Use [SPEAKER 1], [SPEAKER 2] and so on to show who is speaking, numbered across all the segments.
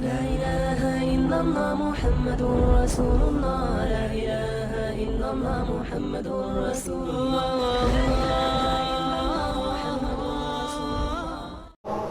[SPEAKER 1] لا إله إلا الله محمد رسول الله لا إله إلا الله محمد رسول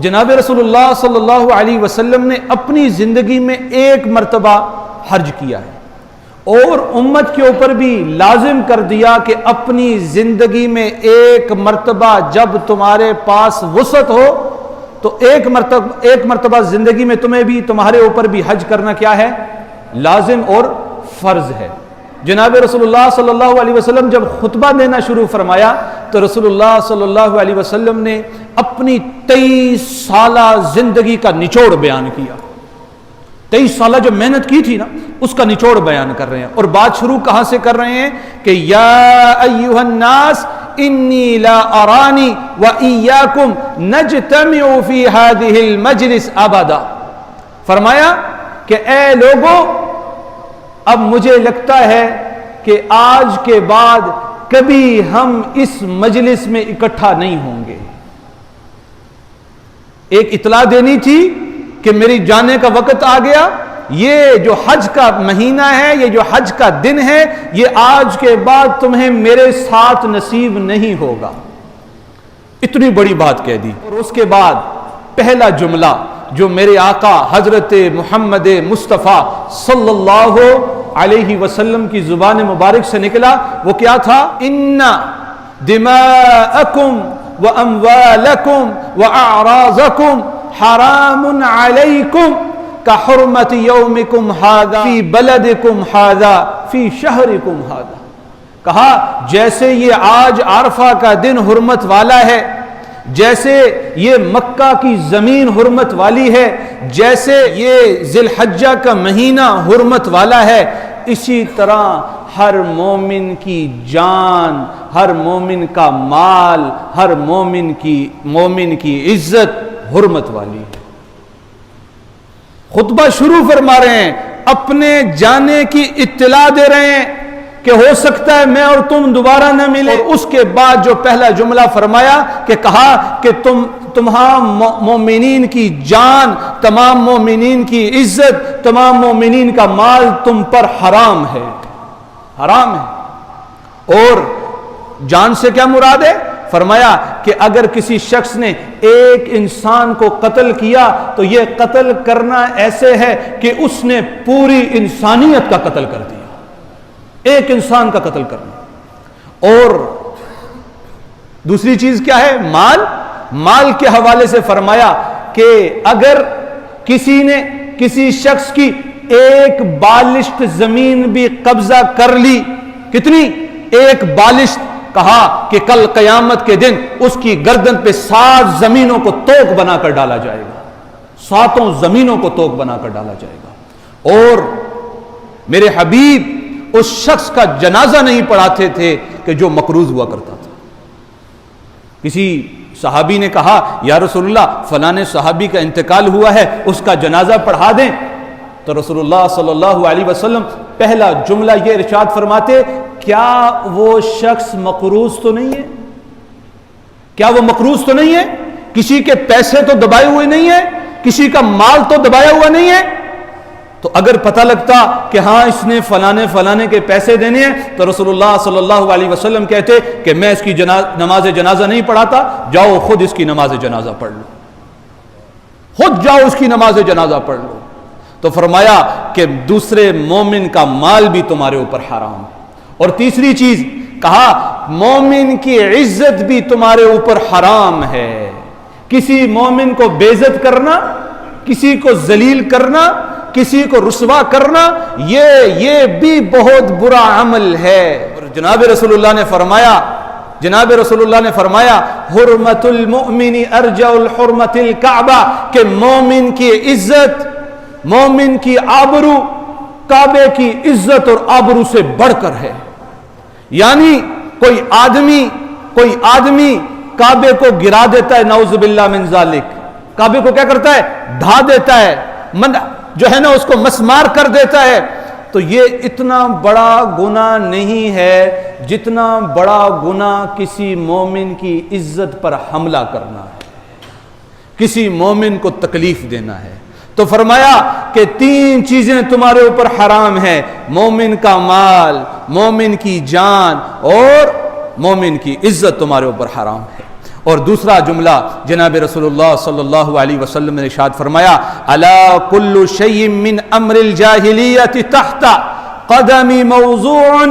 [SPEAKER 2] جناب رسول اللہ صلی اللہ علیہ وسلم نے اپنی زندگی میں ایک مرتبہ حج کیا ہے اور امت کے اوپر بھی لازم کر دیا کہ اپنی زندگی میں ایک مرتبہ جب تمہارے پاس وسعت ہو تو ایک مرتبہ زندگی میں تمہیں بھی تمہارے اوپر بھی حج کرنا کیا ہے؟ لازم اور فرض ہے۔ جناب رسول اللہ صلی اللہ علیہ وسلم جب خطبہ دینا شروع فرمایا تو رسول اللہ صلی اللہ علیہ وسلم نے اپنی 23 سالہ زندگی کا نچوڑ بیان کیا۔ 23 سالہ جو محنت کی تھی نا اس کا نچوڑ بیان کر رہے ہیں، اور بات شروع کہاں سے کر رہے ہیں کہ یا ایھا الناس انی لا ارانی و ایاکم نجتمع فی ہذہ المجلس ابدا۔ فرمایا کہ اے لوگوں، اب مجھے لگتا ہے کہ آج کے بعد کبھی ہم اس مجلس میں اکٹھا نہیں ہوں گے۔ ایک اطلاع دینی تھی کہ میری جانے کا وقت آ گیا، یہ جو حج کا مہینہ ہے، یہ جو حج کا دن ہے، یہ آج کے بعد تمہیں میرے ساتھ نصیب نہیں ہوگا۔ اتنی بڑی بات کہہ دی، اور اس کے بعد پہلا جملہ جو میرے آقا حضرت محمد مصطفیٰ صلی اللہ علیہ وسلم کی زبان مبارک سے نکلا وہ کیا تھا؟ ان دماءکم واموالکم واعراضکم حرام علیکم کحرمت یومکم ھذا فی بلدکم ھذا فی شہرکم ھذا۔ کہا جیسے یہ آج عرفہ کا دن حرمت والا ہے، جیسے یہ مکہ کی زمین حرمت والی ہے، جیسے یہ ذی الحجہ کا مہینہ حرمت والا ہے، اسی طرح ہر مومن کی جان، ہر مومن کا مال، ہر مومن کی عزت حرمت والی ہے۔ خطبہ شروع فرما رہے ہیں، اپنے جانے کی اطلاع دے رہے ہیں کہ ہو سکتا ہے میں اور تم دوبارہ نہ ملیں، اور اس کے بعد جو پہلا جملہ فرمایا کہ کہا کہ تمام مومنین کی جان، تمام مومنین کی عزت، تمام مومنین کا مال تم پر حرام ہے، حرام ہے۔ اور جان سے کیا مراد ہے؟ فرمایا کہ اگر کسی شخص نے ایک انسان کو قتل کیا تو یہ قتل کرنا ایسے ہے کہ اس نے پوری انسانیت کا قتل کر دیا، ایک انسان کا قتل کرنا۔ اور دوسری چیز کیا ہے؟ مال کے حوالے سے فرمایا کہ اگر کسی نے کسی شخص کی ایک بالشت زمین بھی قبضہ کر لی، کتنی؟ ایک بالشت، کہا کہ کل قیامت کے دن اس کی گردن پہ 7 زمینوں کو توق بنا کر ڈالا جائے گا، 7 زمینوں کو توق بنا کر ڈالا جائے گا۔ اور میرے حبیب اس شخص کا جنازہ نہیں پڑھاتے تھے کہ جو مقروض ہوا کرتا تھا۔ کسی صحابی نے کہا یا رسول اللہ فلاں صحابی کا انتقال ہوا ہے، اس کا جنازہ پڑھا دیں، تو رسول اللہ صلی اللہ علیہ وسلم پہلا جملہ یہ ارشاد فرماتے، کیا وہ شخص مقروض تو نہیں ہے؟ کیا وہ مقروض تو نہیں ہے؟ کسی کے پیسے تو دبائے ہوئے نہیں ہیں، کسی کا مال تو دبایا ہوا نہیں ہے؟ تو اگر پتہ لگتا کہ ہاں اس نے فلانے کے پیسے دینے ہیں تو رسول اللہ صلی اللہ علیہ وسلم کہتے کہ میں اس کی نماز جنازہ نہیں پڑھاتا، جاؤ خود اس کی نماز جنازہ پڑھ لو، خود جاؤ اس کی نماز جنازہ پڑھ لو۔ تو فرمایا کہ دوسرے مومن کا مال بھی تمہارے اوپر حرام ہے۔ اور تیسری چیز کہا مومن کی عزت بھی تمہارے اوپر حرام ہے۔ کسی مومن کو بے عزت کرنا، کسی کو ذلیل کرنا، کسی کو رسوا کرنا، یہ بھی بہت برا عمل ہے۔ اور جناب رسول اللہ نے فرمایا حرمت المؤمن ارجع الحرمت الکعبہ، کہ مومن کی عزت، مومن کی آبرو کعبے کی عزت اور آبرو سے بڑھ کر ہے۔ یعنی کوئی آدمی کعبے کو گرا دیتا ہے، نعوذ باللہ من ذالک، کعبے کو کیا کرتا ہے؟ ڈھا دیتا ہے، جو ہے نا اس کو مسمار کر دیتا ہے، تو یہ اتنا بڑا گناہ نہیں ہے جتنا بڑا گناہ کسی مومن کی عزت پر حملہ کرنا ہے، کسی مومن کو تکلیف دینا ہے۔ تو فرمایا کہ 3 چیزیں تمہارے اوپر حرام ہیں: مومن کا مال، مومن کی جان اور مومن کی عزت تمہارے اوپر حرام ہے۔ اور دوسرا جملہ جناب رسول اللہ صلی اللہ علیہ وسلم نے ارشاد فرمایا: الا کل شیء من امر الجاہلیت تحت قدمی موضوع،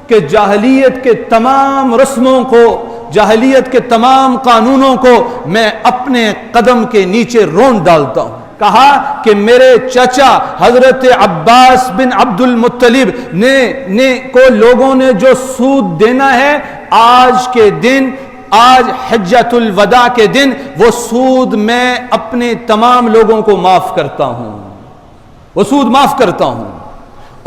[SPEAKER 2] کہ جاہلیت کے تمام رسموں کو، جاہلیت کے تمام قانونوں کو میں اپنے قدم کے نیچے رون ڈالتا ہوں۔ کہا کہ میرے چچا حضرت عباس بن عبد المطلب نے کو لوگوں نے جو سود دینا ہے، آج کے دن، آج حجۃ الوداع کے دن، وہ سود میں اپنے تمام لوگوں کو معاف کرتا ہوں، وہ سود معاف کرتا ہوں۔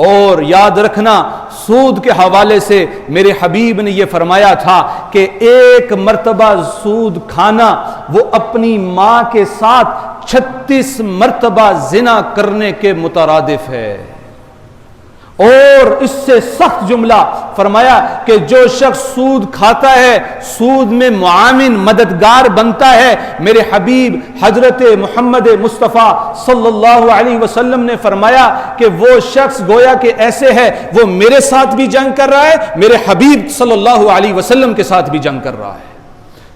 [SPEAKER 2] اور یاد رکھنا، سود کے حوالے سے میرے حبیب نے یہ فرمایا تھا کہ 1 مرتبہ سود کھانا وہ اپنی ماں کے ساتھ 36 مرتبہ زنا کرنے کے مترادف ہے۔ اور اس سے سخت جملہ فرمایا کہ جو شخص سود کھاتا ہے، سود میں معاون مددگار بنتا ہے، میرے حبیب حضرت محمد مصطفیٰ صلی اللہ علیہ وسلم نے فرمایا کہ وہ شخص گویا کہ ایسے ہے، وہ میرے ساتھ بھی جنگ کر رہا ہے، میرے حبیب صلی اللہ علیہ وسلم کے ساتھ بھی جنگ کر رہا ہے۔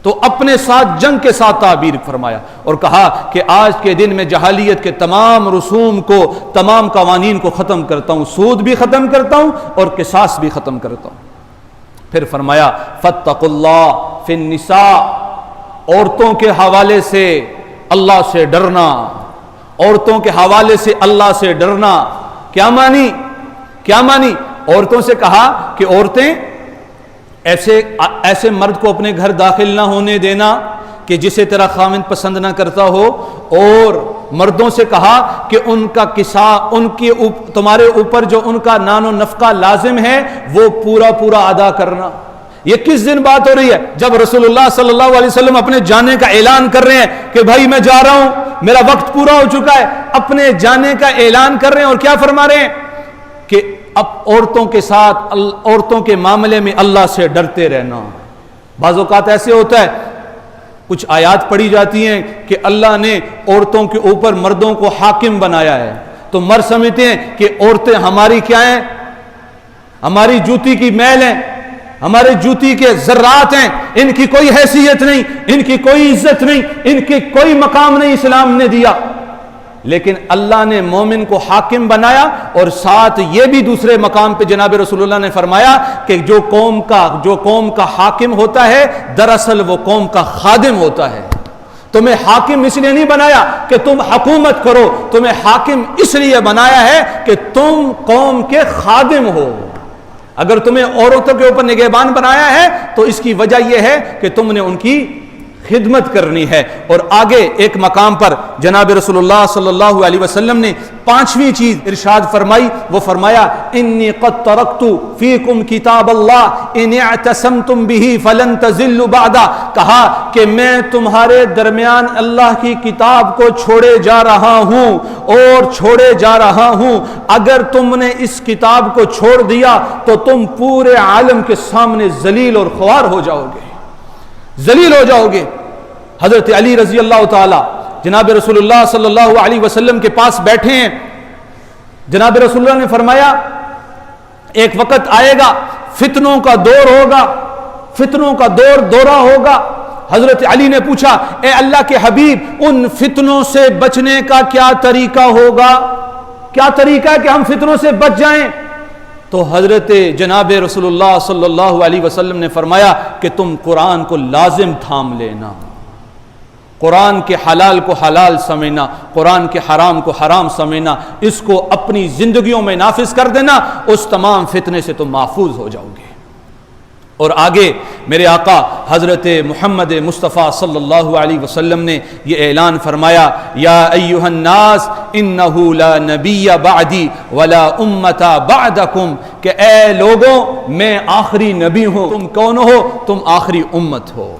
[SPEAKER 2] تو اپنے ساتھ جنگ کے ساتھ تعبیر فرمایا اور کہا کہ آج کے دن میں جہالیت کے تمام رسوم کو، تمام قوانین کو ختم کرتا ہوں، سود بھی ختم کرتا ہوں اور قصاص بھی ختم کرتا ہوں۔ پھر فرمایا فاتقوا اللہ فی النساء، عورتوں کے حوالے سے اللہ سے ڈرنا، عورتوں کے حوالے سے اللہ سے ڈرنا۔ کیا مانی؟ کیا مانی؟ عورتوں سے کہا کہ عورتیں ایسے مرد کو اپنے گھر داخل نہ ہونے دینا کہ جسے تیرا خاوند پسند نہ کرتا ہو، اور مردوں سے کہا کہ ان کا تمہارے اوپر جو ان کا نان و نفقہ لازم ہے وہ پورا ادا کرنا۔ یہ کس دن بات ہو رہی ہے؟ جب رسول اللہ صلی اللہ علیہ وسلم اپنے جانے کا اعلان کر رہے ہیں کہ بھائی میں جا رہا ہوں، میرا وقت پورا ہو چکا ہے، اپنے جانے کا اعلان کر رہے ہیں۔ اور کیا فرما رہے ہیں کہ اب عورتوں کے ساتھ، عورتوں کے معاملے میں اللہ سے ڈرتے رہنا۔ بعض اوقات ایسے ہوتا ہے، کچھ آیات پڑھی جاتی ہیں کہ اللہ نے عورتوں کے اوپر مردوں کو حاکم بنایا ہے، تو مرد سمجھتے ہیں کہ عورتیں ہماری کیا ہیں؟ ہماری جوتی کی میل ہیں، ہمارے جوتی کے ذرات ہیں، ان کی کوئی حیثیت نہیں، ان کی کوئی عزت نہیں، ان کی کوئی مقام نہیں اسلام نے دیا۔ لیکن اللہ نے مومن کو حاکم بنایا، اور ساتھ یہ بھی دوسرے مقام پہ جناب رسول اللہ نے فرمایا کہ جو قوم کا حاکم ہوتا ہے دراصل وہ قوم کا خادم ہوتا ہے۔ تمہیں حاکم اس لیے نہیں بنایا کہ تم حکومت کرو، تمہیں حاکم اس لیے بنایا ہے کہ تم قوم کے خادم ہو۔ اگر تمہیں عورتوں کے اوپر نگہبان بنایا ہے تو اس کی وجہ یہ ہے کہ تم نے ان کی خدمت کرنی ہے۔ اور آگے ایک مقام پر جناب رسول اللہ صلی اللہ علیہ وسلم نے 5ویں چیز ارشاد فرمائی، وہ فرمایا انی قد ترکت فیکم کتاب اللہ ان اعتصمتم بہ فلن تضلوا بعدا۔ کہا کہ میں تمہارے درمیان اللہ کی کتاب کو چھوڑے جا رہا ہوں، اور چھوڑے جا رہا ہوں، اگر تم نے اس کتاب کو چھوڑ دیا تو تم پورے عالم کے سامنے ذلیل اور خوار ہو جاؤ گے، ذلیل ہو جاؤ گے۔ حضرت علی رضی اللہ تعالی جناب رسول اللہ صلی اللہ علیہ وسلم کے پاس بیٹھے ہیں، جناب رسول اللہ نے فرمایا ایک وقت آئے گا فتنوں کا دور ہوگا، فتنوں کا دورہ ہوگا۔ حضرت علی نے پوچھا اے اللہ کے حبیب ان فتنوں سے بچنے کا کیا طریقہ ہوگا؟ کیا طریقہ ہے کہ ہم فتنوں سے بچ جائیں؟ تو حضرت جناب رسول اللہ صلی اللہ علیہ وسلم نے فرمایا کہ تم قرآن کو لازم تھام لینا، قرآن کے حلال کو حلال سمجھنا، قرآن کے حرام کو حرام سمجھنا، اس کو اپنی زندگیوں میں نافذ کر دینا، اس تمام فتنے سے تم محفوظ ہو جاؤ گے۔ اور آگے میرے آقا حضرت محمد مصطفیٰ صلی اللہ علیہ وسلم نے یہ اعلان فرمایا یا ایھا الناس انہ لا نبی بعدی ولا امت بعدکم، کہ اے لوگوں میں آخری نبی ہوں، تم کون ہو؟ تم آخری امت ہو۔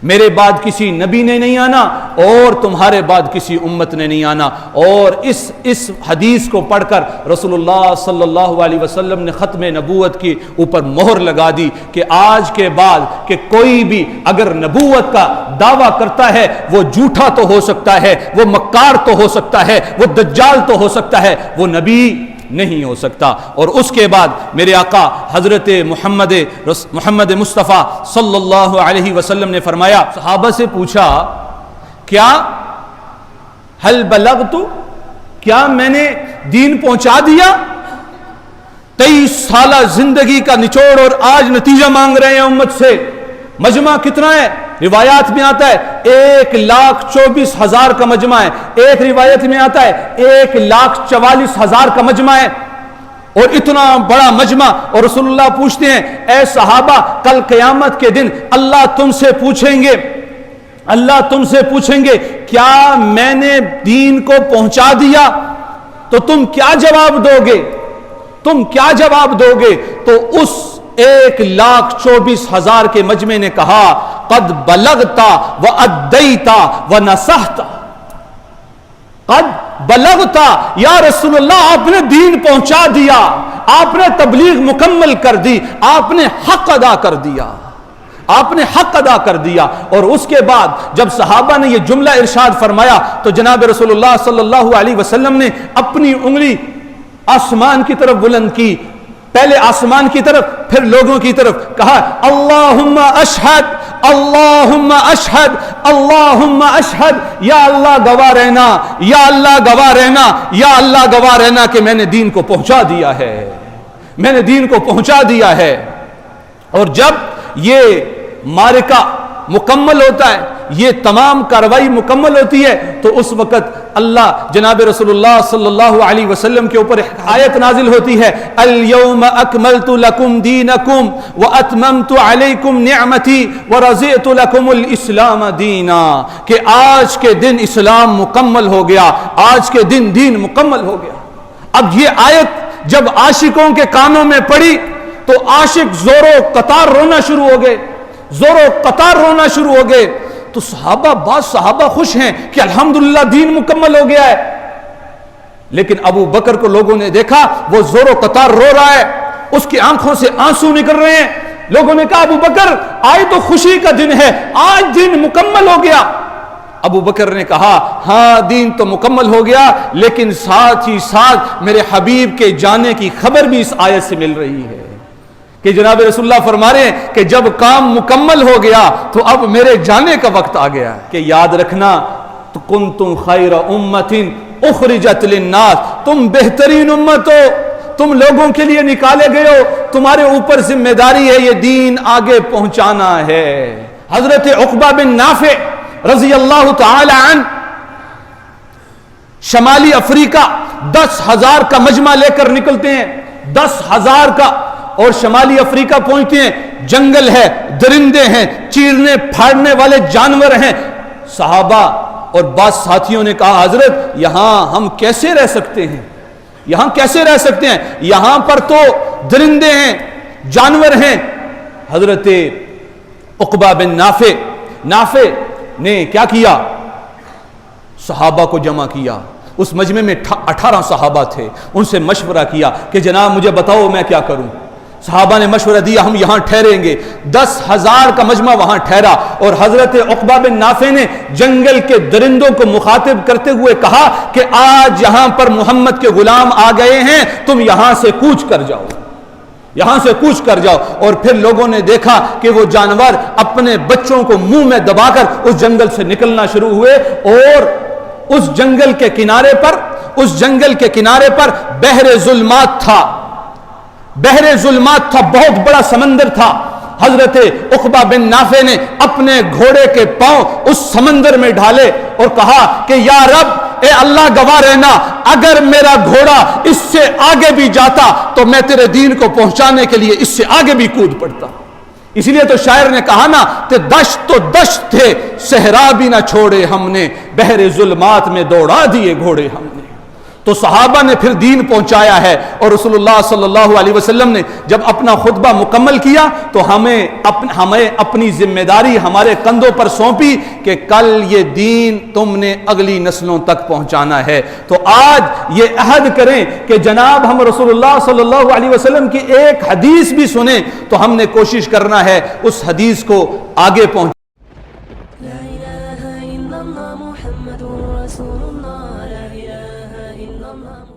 [SPEAKER 2] میرے بعد کسی نبی نے نہیں آنا اور تمہارے بعد کسی امت نے نہیں آنا. اور اس حدیث کو پڑھ کر رسول اللہ صلی اللہ علیہ وسلم نے ختم نبوت کی اوپر مہر لگا دی کہ آج کے بعد کہ کوئی بھی اگر نبوت کا دعویٰ کرتا ہے وہ جھوٹا تو ہو سکتا ہے, وہ مکار تو ہو سکتا ہے, وہ دجال تو ہو سکتا ہے, وہ نبی نہیں ہو سکتا. اور اس کے بعد میرے آقا حضرت محمد مصطفیٰ صلی اللہ علیہ وسلم نے فرمایا, صحابہ سے پوچھا کیا حل بلغت, کیا میں نے دین پہنچا دیا؟ 23 سالہ زندگی کا نچوڑ اور آج نتیجہ مانگ رہے ہیں امت سے. مجمع کتنا ہے؟ روایات میں آتا ہے 1,24,000 کا مجمع ہے, ایک روایت میں آتا ہے 1,44,000 کا مجمع ہے. اور اتنا بڑا مجمع, اور رسول اللہ پوچھتے ہیں اے صحابہ کل قیامت کے دن اللہ تم سے پوچھیں گے کیا میں نے دین کو پہنچا دیا؟ تو تم کیا جواب دو گے؟ تو اس 1,24,000 کے مجمع نے کہا قد بلغتا وادیتا ونصحتا. قد بلغتا, یا رسول اللہ آپ نے دین پہنچا دیا, آپ نے تبلیغ مکمل کر دی, آپ نے حق ادا کر دیا. اور اس کے بعد جب صحابہ نے یہ جملہ ارشاد فرمایا تو جناب رسول اللہ صلی اللہ علیہ وسلم نے اپنی انگلی آسمان کی طرف بلند کی, پہلے آسمان کی طرف پھر لوگوں کی طرف, کہا اللہم اشہد اللہم اشہد اللہم اشہد, یا اللہ گواہ رہنا, یا اللہ گواہ رہنا, یا اللہ گواہ رہنا کہ میں نے دین کو پہنچا دیا ہے. اور جب یہ معرکہ مکمل ہوتا ہے, یہ تمام کاروائی مکمل ہوتی ہے, تو اس وقت اللہ جناب رسول اللہ صلی اللہ علیہ وسلم کے اوپر آیت نازل ہوتی ہے اليوم اکملت لکم دینکم واتممت علیکم نعمتی ورضیت لکم الاسلام دینا, کہ آج کے دن اسلام مکمل ہو گیا, آج کے دن دین مکمل ہو گیا. اب یہ آیت جب عاشقوں کے کانوں میں پڑی تو عاشق زور و قطار رونا شروع ہو گئے. تو بعض صحابہ خوش ہیں کہ الحمدللہ دین مکمل ہو گیا ہے, لیکن ابو بکر کو لوگوں نے دیکھا وہ زور و قطار رو رہا ہے, اس کی آنکھوں سے آنسو نکل رہے ہیں. لوگوں نے کہا ابو بکر آج تو خوشی کا دن ہے, آج دین مکمل ہو گیا. ابو بکر نے کہا ہاں دین تو مکمل ہو گیا, لیکن ساتھ ہی ساتھ میرے حبیب کے جانے کی خبر بھی اس آیت سے مل رہی ہے کہ جناب رسول اللہ فرما رہے ہیں کہ جب کام مکمل ہو گیا تو اب میرے جانے کا وقت آ گیا. کہ یاد رکھنا تو کنتم خیر امت اخرجت للناس, تم بہترین امت ہو, تم لوگوں کے لیے نکالے گئے ہو, تمہارے اوپر ذمہ داری ہے یہ دین آگے پہنچانا ہے. حضرت عقبہ بن نافع رضی اللہ تعالی عنہ شمالی افریقہ 10,000 کا مجمع لے کر نکلتے ہیں, 10,000 کا, اور شمالی افریقہ پہنچتے ہیں, جنگل ہے, درندے ہیں, چیرنے پھاڑنے والے جانور ہیں. صحابہ اور بعض ساتھیوں نے کہا حضرت یہاں ہم کیسے رہ سکتے ہیں, یہاں پر تو درندے ہیں, جانور ہیں. حضرت عقبہ بن نافع نے کیا کیا, صحابہ کو جمع کیا. اس مجمع میں 18 صحابہ تھے, ان سے مشورہ کیا کہ جناب مجھے بتاؤ میں کیا کروں. صحابہ نے مشورہ دیا ہم یہاں ٹھہریں گے. 10,000 کا مجمع وہاں ٹھہرا, اور حضرت عقبہ بن نافع نے جنگل کے درندوں کو مخاطب کرتے ہوئے کہا کہ آج یہاں پر محمد کے غلام آ گئے ہیں, تم یہاں سے کوچ کر جاؤ. اور پھر لوگوں نے دیکھا کہ وہ جانور اپنے بچوں کو منہ میں دبا کر اس جنگل سے نکلنا شروع ہوئے, اور اس جنگل کے کنارے پر بحر ظلمات تھا, بہت بڑا سمندر تھا. حضرت عقبہ بن نافع نے اپنے گھوڑے کے پاؤں اس سمندر میں ڈالے اور کہا کہ یا رب, اے اللہ گواہ رہنا, اگر میرا گھوڑا اس سے آگے بھی جاتا تو میں تیرے دین کو پہنچانے کے لیے اس سے آگے بھی کود پڑتا. اس لیے تو شاعر نے کہا نا کہ دشت تو دشت تھے, صحرا بھی نہ چھوڑے ہم نے, بحر ظلمات میں دوڑا دیے گھوڑے ہم نے. تو صحابہ نے پھر دین پہنچایا ہے، اور رسول اللہ صلی اللہ علیہ وسلم نے جب اپنا خطبہ مکمل کیا تو ہمیں اپنی ذمہ داری ہمارے کندھوں پر سونپی کہ کل یہ دین تم نے اگلی نسلوں تک پہنچانا ہے۔ تو آج یہ عہد کریں کہ جناب ہم رسول اللہ صلی اللہ علیہ وسلم کی ایک حدیث بھی سنیں تو ہم نے کوشش کرنا ہے اس حدیث کو آگے پہنچ
[SPEAKER 1] لا إله إلا الله محمد رسول الله لا إله إلا الله